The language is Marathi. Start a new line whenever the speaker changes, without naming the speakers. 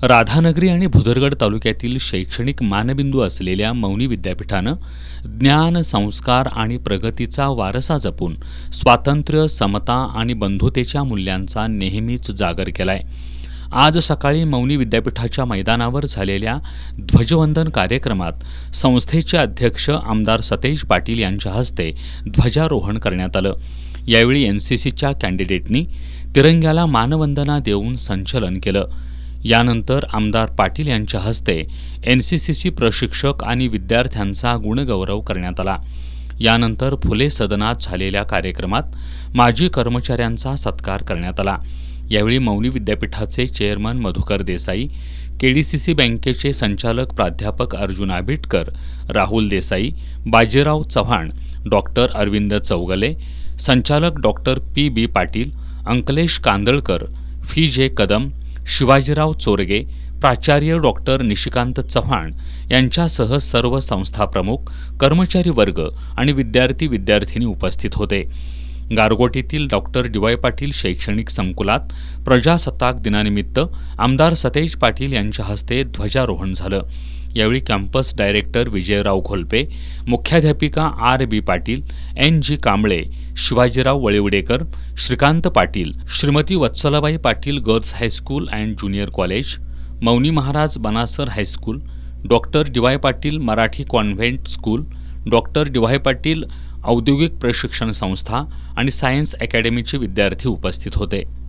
राधानगरी आणि भुदरगड तालुक्यातील शैक्षणिक मानबिंदू असलेल्या मौनी विद्यापीठानं ज्ञान, संस्कार आणि प्रगतीचा वारसा जपून स्वातंत्र्य, समता आणि बंधुतेच्या मूल्यांचा नेहमीच जागर केलाय. आज सकाळी मौनी विद्यापीठाच्या मैदानावर झालेल्या ध्वजवंदन कार्यक्रमात संस्थेचे अध्यक्ष आमदार सतेज पाटील यांच्या हस्ते ध्वजारोहण करण्यात आलं. यावेळी एनसीसीच्या कॅन्डिडेटनी तिरंग्याला मानवंदना देऊन संचलन केलं. यानंतर आमदार पाटील यांच्या हस्ते एनसीसीची प्रशिक्षक आणि विद्यार्थ्यांचा गुणगौरव करण्यात आला. यानंतर फुले सदनात झालेल्या कार्यक्रमात माजी कर्मचाऱ्यांचा सत्कार करण्यात आला. यावेळी मौनी विद्यापीठाचे चेअरमन मधुकर देसाई, केडीसीसी बँकेचे संचालक प्राध्यापक अर्जुन आबिटकर, राहुल देसाई, बाजीराव चव्हाण, डॉक्टर अरविंद चौगले, संचालक डॉक्टर पी.बी. पाटील, अंकलेश कांदळकर, फी.जे. कदम, शिवाजीराव चोरगे, प्राचार्य डॉक्टर निशिकांत चव्हाण यांच्यासह सर्व संस्थाप्रमुख, कर्मचारी वर्ग आणि विद्यार्थी-विद्यार्थिनी उपस्थित होते. गारगोटीतील डॉक्टर डी.वाय. पाटील शैक्षणिक संकुलात प्रजासत्ताक दिनानिमित्त आमदार सतेज पाटील यांच्या हस्ते ध्वजारोहण झालं. यावेळी कॅम्पस डायरेक्टर विजयराव घोलपे, मुख्याध्यापिका R B. Patil, N G. Kamble, Shivajirao Walivdekar, Shrikant Patil, Shrimati Vatsalabai Patil girls high school and junior college, Mauni Maharaj Banasar high school, doctor D Y. Patil Marathi convent school, doctor D Y. Patil औद्योगिक प्रशिक्षण संस्था आणि सायन्स अकॅडमीचे विद्यार्थी उपस्थित होते.